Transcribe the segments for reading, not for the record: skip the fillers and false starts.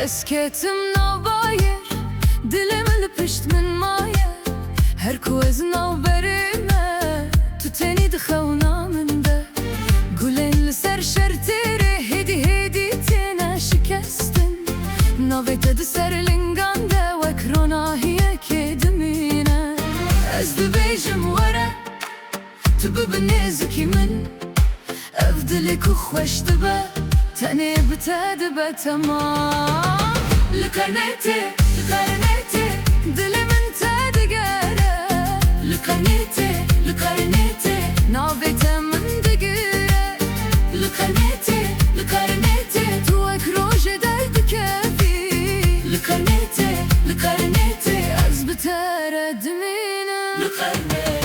اسكتم نباير دلم لبشت من ماير هركو از نوبريمه تو تاني دخونا من ده قولين لسر شرتيري هدي تينا شكستن نوبيت دسر لنگان ده وكرونا هي كدمينه از دبيجم ورا تببنيزكي من افضلك وخوش دبا تاني بتدبا تمام لكرنيتي دلي من تدقاره لكرنيتي نابته من دقيره لكرنيتي توك روجه درد كافي لكرنيتي از بتره دمينه لكرنيتي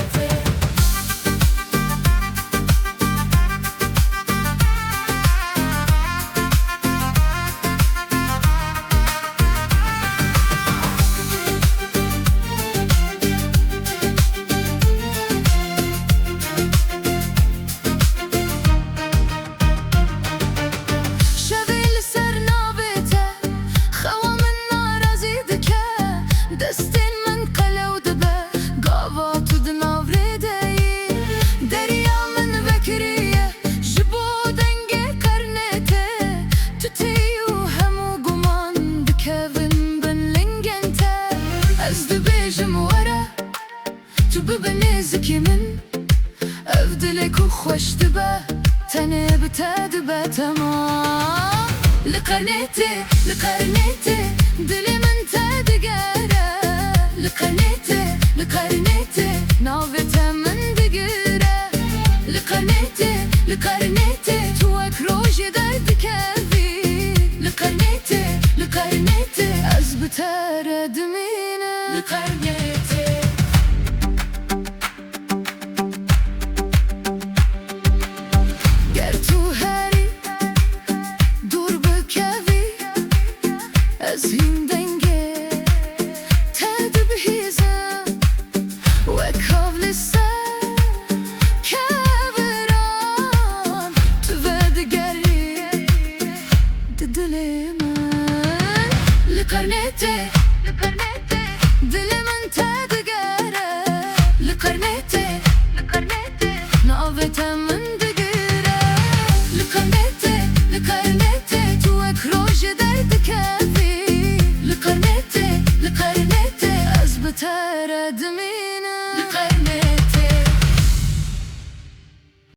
دستين من قلو دبا قاوات دناوري داي دريا من بكرية جبو دنگي قرنته تتيو همو قمان بكافن بن لنگنته از دبيجم ورا تو ببنيزكي من افدلك وخوش دبا تاني بتدبا تمام لقرنيتي دلي من تدقاره لقرنيتي نوبته من دقيره لقرنيتي توك روجي درد كافي لقرنيتي از بتره دمينه لقرنيتي گر تو هری دور بکوی از هیم دنگه تد بهیزم و کابل سر کبران تو ودگری دل من لقرنيتي دل من تدگره لقرنيتي نوبته من دقیره لقرنيتي توك روجه درد كافي لقرنيتي از بتره دمي